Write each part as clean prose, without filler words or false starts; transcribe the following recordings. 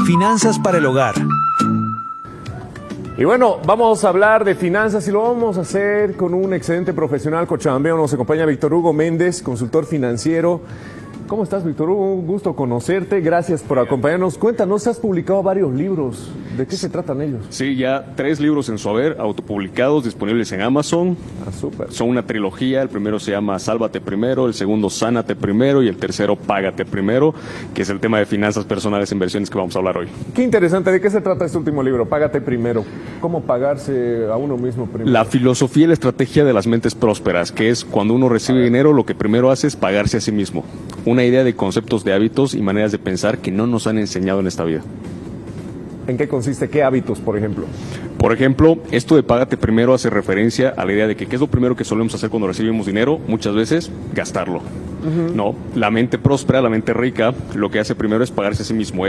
Finanzas para el hogar. Y bueno, vamos a hablar de finanzas y lo vamos a hacer con un excelente profesional cochabambino. Nos acompaña Víctor Hugo Méndez, consultor financiero. ¿Cómo estás, Víctor Hugo? Un gusto conocerte. Gracias por acompañarnos. Cuéntanos, has publicado varios libros. ¿De qué se tratan ellos? Sí, ya 3 libros en su haber, autopublicados, disponibles en Amazon. Ah, súper. Son una trilogía. El primero se llama Sálvate Primero, el segundo Sánate Primero y el tercero Págate Primero, que es el tema de finanzas personales e inversiones que vamos a hablar hoy. Qué interesante. ¿De qué se trata este último libro? Págate primero. ¿Cómo pagarse a uno mismo primero? La filosofía y la estrategia de las mentes prósperas, que es cuando uno recibe dinero, lo que primero hace es pagarse a sí mismo. Una idea de conceptos de hábitos y maneras de pensar que no nos han enseñado en esta vida. ¿En qué consiste? ¿Qué hábitos, por ejemplo? Por ejemplo, esto de págate primero hace referencia a la idea de que ¿qué es lo primero que solemos hacer cuando recibimos dinero? Muchas veces, gastarlo. No, la mente próspera, la mente rica, lo que hace primero es pagarse a sí mismo.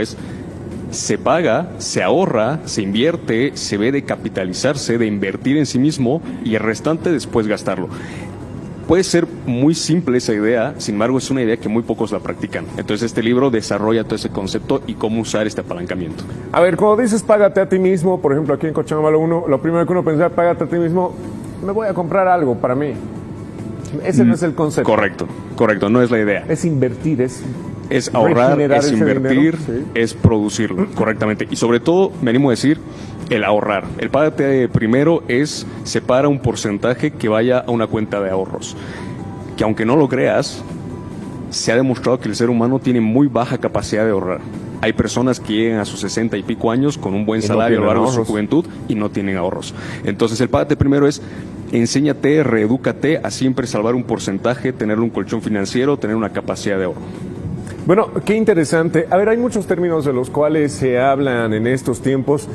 Se paga, se ahorra, se invierte, se ve de capitalizarse, de invertir en sí mismo y el restante después gastarlo. Puede ser muy simple esa idea, sin embargo es una idea que muy pocos la practican. Entonces este libro desarrolla todo ese concepto y cómo usar este apalancamiento. A ver, cuando dices págate a ti mismo, por ejemplo aquí en Cochabamba lo primero que uno piensa, págate a ti mismo, me voy a comprar algo para mí. Ese no es el concepto. Correcto, no es la idea. Es invertir, es ahorrar, es invertir, sí. Es producirlo correctamente. Y sobre todo, me animo a decir, el ahorrar. El págate primero es separa un porcentaje que vaya a una cuenta de ahorros. Que aunque no lo creas, se ha demostrado que el ser humano tiene muy baja capacidad de ahorrar. Hay personas que llegan a sus 60 y pico años con un buen salario a lo largo de su juventud y no tienen ahorros. Entonces el págate primero es enséñate, reedúcate a siempre salvar un porcentaje, tener un colchón financiero, tener una capacidad de ahorro. Bueno, qué interesante. A ver, hay muchos términos de los cuales se hablan en estos tiempos.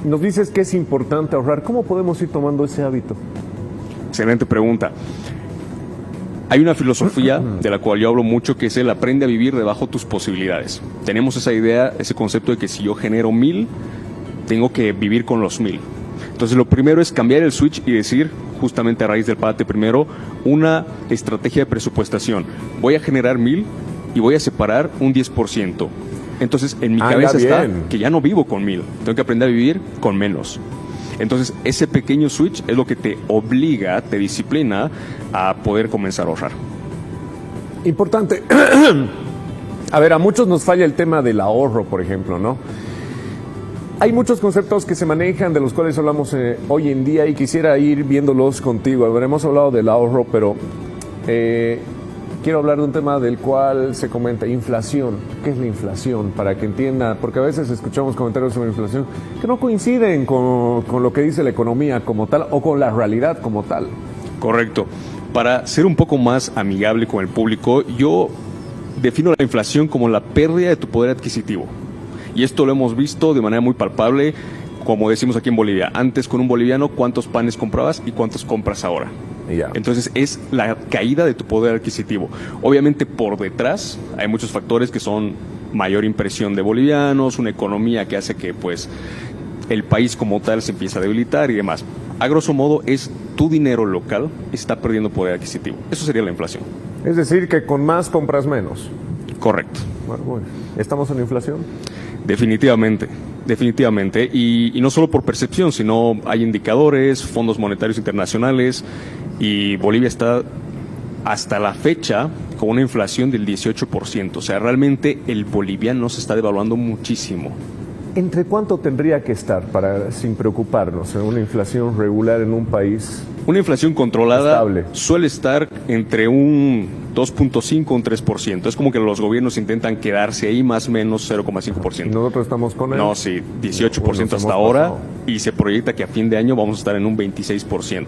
Nos dices que es importante ahorrar. ¿Cómo podemos ir tomando ese hábito? Excelente pregunta. Hay una filosofía de la cual yo hablo mucho que es el aprende a vivir debajo tus posibilidades. Tenemos esa idea, ese concepto de que si yo genero 1000, tengo que vivir con los 1000. Entonces lo primero es cambiar el switch y decir, justamente a raíz del págate primero, una estrategia de presupuestación. Voy a generar 1000 y voy a separar un 10%. Entonces en mi cabeza está que ya no vivo con 1000, tengo que aprender a vivir con menos. Entonces ese pequeño switch es lo que te obliga, te disciplina a poder comenzar a ahorrar. Importante. A ver, a muchos nos falla el tema del ahorro, por ejemplo, ¿no? Hay muchos conceptos que se manejan, de los cuales hablamos hoy en día y quisiera ir viéndolos contigo. A ver, hemos hablado del ahorro, pero quiero hablar de un tema del cual se comenta, inflación. ¿Qué es la inflación? Para que entienda, porque a veces escuchamos comentarios sobre inflación que no coinciden con lo que dice la economía como tal o con la realidad como tal. Correcto. Para ser un poco más amigable con el público, yo defino la inflación como la pérdida de tu poder adquisitivo. Y esto lo hemos visto de manera muy palpable, como decimos aquí en Bolivia. Antes, con un boliviano, ¿cuántos panes comprabas y cuántos compras ahora? Yeah. Entonces es la caída de tu poder adquisitivo. Obviamente por detrás hay muchos factores que son mayor impresión de bolivianos, una economía que hace que pues el país como tal se empiece a debilitar y demás. A grosso modo es tu dinero local está perdiendo poder adquisitivo. Eso sería la inflación. Es decir, que con más compras menos. Correcto. Bueno. ¿Estamos en inflación? Definitivamente. Y no solo por percepción, sino hay indicadores, fondos monetarios internacionales, y Bolivia está hasta la fecha con una inflación del 18%. O sea, realmente el boliviano se está devaluando muchísimo. ¿Entre cuánto tendría que estar sin preocuparnos en una inflación regular en un país? Una inflación controlada estable suele estar entre un 2.5 o un 3%. Es como que los gobiernos intentan quedarse ahí más o menos 0.5%. ¿Y nosotros estamos con él? No, sí, 18% hasta ahora y se proyecta que a fin de año vamos a estar en un 26%.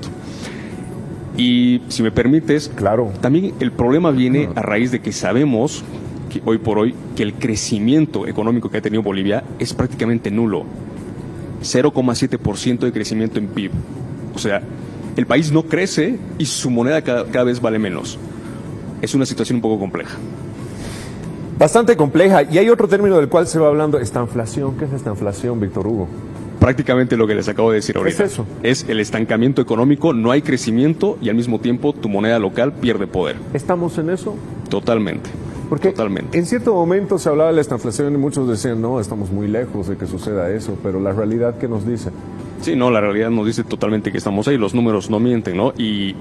Y si me permites, claro, también el problema viene a raíz de que sabemos que hoy por hoy que el crecimiento económico que ha tenido Bolivia es prácticamente nulo. 0.7% de crecimiento en PIB. O sea, el país no crece y su moneda cada vez vale menos. Es una situación un poco compleja. Bastante compleja. Y hay otro término del cual se va hablando, estanflación. ¿Qué es estanflación, Víctor Hugo? Prácticamente lo que les acabo de decir ahorita. ¿Es eso? Es el estancamiento económico, no hay crecimiento y al mismo tiempo tu moneda local pierde poder. ¿Estamos en eso? Totalmente. Porque Totalmente. en cierto momento se hablaba de la estanflación y muchos decían, no, estamos muy lejos de que suceda eso, pero la realidad, ¿qué nos dice? Sí, no, la realidad nos dice totalmente que estamos ahí, los números no mienten, ¿no? Y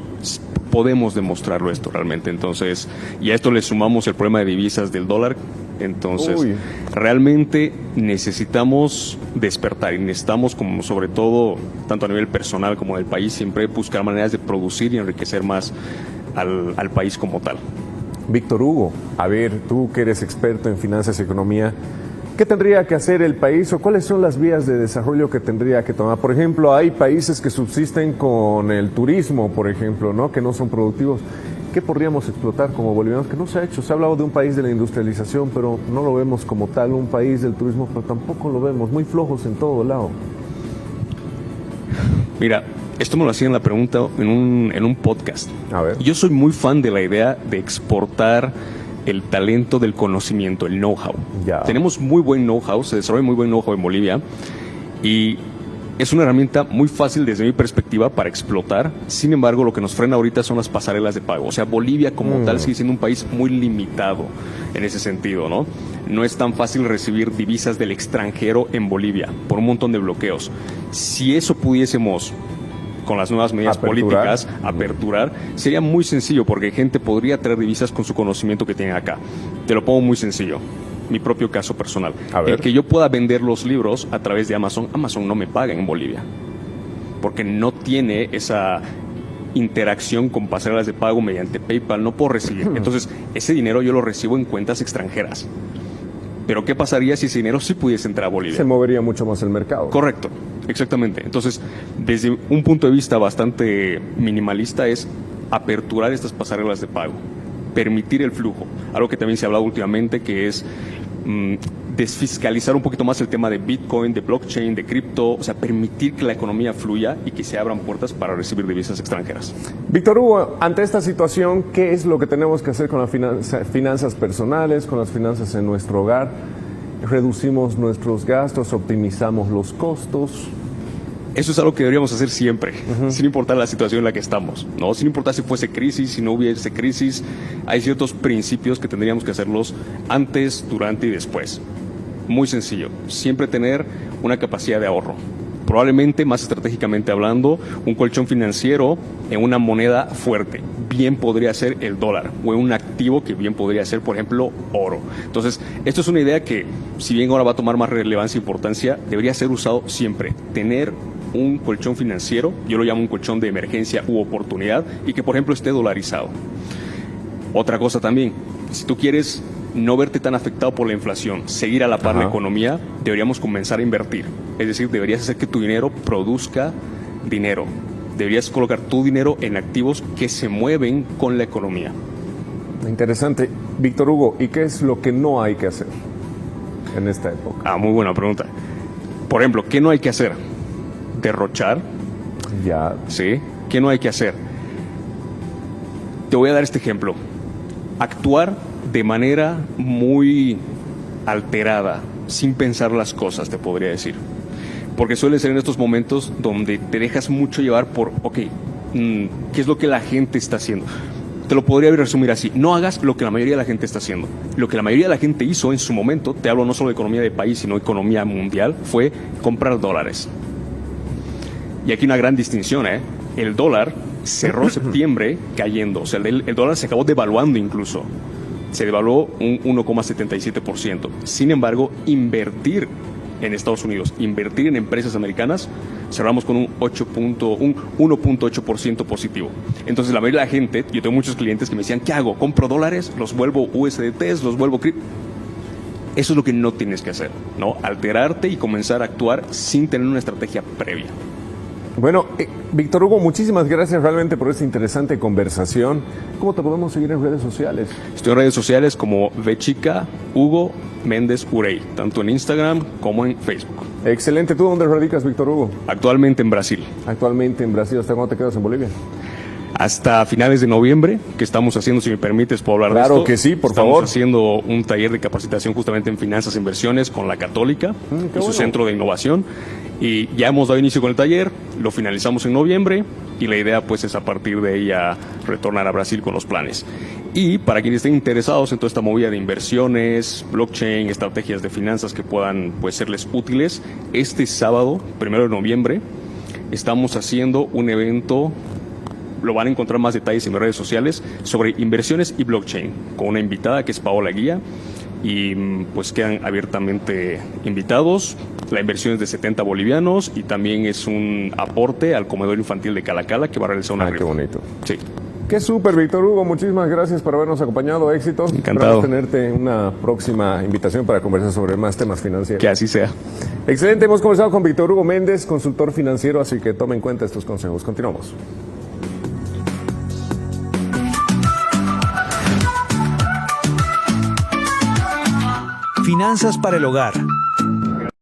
podemos demostrarlo esto realmente. Entonces, y a esto le sumamos el problema de divisas del dólar. Entonces, Uy. realmente necesitamos despertar y necesitamos, como sobre todo, tanto a nivel personal como del país, siempre buscar maneras de producir y enriquecer más al país como tal. Víctor Hugo, a ver, tú que eres experto en finanzas y economía, ¿qué tendría que hacer el país o cuáles son las vías de desarrollo que tendría que tomar? Por ejemplo, hay países que subsisten con el turismo, por ejemplo, ¿no? Que no son productivos. ¿Qué podríamos explotar como bolivianos? Que no se ha hecho. Se ha hablado de un país de la industrialización, pero no lo vemos como tal, un país del turismo, pero tampoco lo vemos. Muy flojos en todo lado. Mira, esto me lo hacían la pregunta en un podcast. A ver. Yo soy muy fan de la idea de exportar el talento del conocimiento, el know-how. Ya. Tenemos muy buen know-how, se desarrolla muy buen know-how en Bolivia y es una herramienta muy fácil desde mi perspectiva para explotar. Sin embargo, lo que nos frena ahorita son las pasarelas de pago. O sea, Bolivia como tal sigue siendo un país muy limitado en ese sentido, ¿no? No es tan fácil recibir divisas del extranjero en Bolivia por un montón de bloqueos. Si eso pudiésemos, con las nuevas medidas políticas, aperturar, sería muy sencillo porque gente podría traer divisas con su conocimiento que tienen acá. Te lo pongo muy sencillo. Mi propio caso personal. A ver. El que yo pueda vender los libros a través de Amazon, Amazon no me paga en Bolivia. Porque no tiene esa interacción con pasarelas de pago mediante PayPal, no puedo recibir. Entonces, ese dinero yo lo recibo en cuentas extranjeras. Pero ¿qué pasaría si ese dinero sí pudiese entrar a Bolivia? Se movería mucho más el mercado. Correcto, exactamente. Entonces, desde un punto de vista bastante minimalista es aperturar estas pasarelas de pago, permitir el flujo. Algo que también se ha hablado últimamente que es desfiscalizar un poquito más el tema de Bitcoin, de blockchain, de cripto, o sea, permitir que la economía fluya y que se abran puertas para recibir divisas extranjeras. Víctor Hugo, ante esta situación, ¿qué es lo que tenemos que hacer con las finanzas personales, con las finanzas en nuestro hogar? ¿Reducimos nuestros gastos, optimizamos los costos? Eso es algo que deberíamos hacer siempre, sin importar la situación en la que estamos, ¿no? Sin importar si fuese crisis, si no hubiese crisis, hay ciertos principios que tendríamos que hacerlos antes, durante y después. Muy sencillo, siempre tener una capacidad de ahorro. Probablemente, más estratégicamente hablando, un colchón financiero en una moneda fuerte. Bien podría ser el dólar o en un activo que bien podría ser, por ejemplo, oro. Entonces, esto es una idea que, si bien ahora va a tomar más relevancia e importancia, debería ser usado siempre. Tener un colchón financiero, yo lo llamo un colchón de emergencia u oportunidad, y que, por ejemplo, esté dolarizado. Otra cosa también, si tú quieres no verte tan afectado por la inflación, seguir a la par la economía, deberíamos comenzar a invertir. Es decir, deberías hacer que tu dinero produzca dinero. Deberías colocar tu dinero en activos que se mueven con la economía. Interesante. Víctor Hugo, ¿y qué es lo que no hay que hacer en esta época? Muy buena pregunta. Por ejemplo, ¿qué no hay que hacer? Derrochar. Ya. ¿Sí? ¿Qué no hay que hacer? Te voy a dar este ejemplo. Actuar de manera muy alterada, sin pensar las cosas, te podría decir. Porque suele ser en estos momentos donde te dejas mucho llevar por, ¿qué es lo que la gente está haciendo? Te lo podría resumir así: no hagas lo que la mayoría de la gente está haciendo. Lo que la mayoría de la gente hizo en su momento, te hablo no solo de economía de país, sino economía mundial, fue comprar dólares. Y aquí una gran distinción, el dólar cerró septiembre cayendo, o sea, el dólar se acabó devaluando incluso. Se devaluó un 1,77%. Sin embargo, invertir en Estados Unidos, invertir en empresas americanas, cerramos con un 1.8% positivo. Entonces, la mayoría de la gente, yo tengo muchos clientes que me decían, ¿qué hago? ¿Compro dólares? ¿Los vuelvo USDTs? ¿Los vuelvo cripto? Eso es lo que no tienes que hacer, ¿no? Alterarte y comenzar a actuar sin tener una estrategia previa. Bueno, Víctor Hugo, muchísimas gracias realmente por esta interesante conversación. ¿Cómo te podemos seguir en redes sociales? Estoy en redes sociales como Vechica Hugo Méndez Urey, tanto en Instagram como en Facebook. Excelente. ¿Tú dónde radicas, Víctor Hugo? Actualmente en Brasil. Actualmente en Brasil. ¿Hasta cuándo te quedas en Bolivia? Hasta finales de noviembre, que estamos haciendo, si me permites, puedo hablar de esto. Claro que sí, por favor. Estamos haciendo un taller de capacitación justamente en finanzas e inversiones con la Católica, en su centro de innovación. Y ya hemos dado inicio con el taller, lo finalizamos en noviembre y la idea pues es a partir de ahí a retornar a Brasil con los planes. Y para quienes estén interesados en toda esta movida de inversiones, blockchain, estrategias de finanzas que puedan pues, serles útiles, este sábado, 1 de noviembre, estamos haciendo un evento, lo van a encontrar más detalles en mis redes sociales, sobre inversiones y blockchain, con una invitada que es Paola Guía, y pues quedan abiertamente invitados. La inversión es de 70 bolivianos y también es un aporte al comedor infantil de Calacala que va a realizar una Qué bonito. Sí. Qué súper, Víctor Hugo. Muchísimas gracias por habernos acompañado. Éxitos. Encantado. Esperamos tenerte una próxima invitación para conversar sobre más temas financieros. Que así sea. Excelente. Hemos conversado con Víctor Hugo Méndez, consultor financiero, así que tome en cuenta estos consejos. Continuamos. Finanzas para el hogar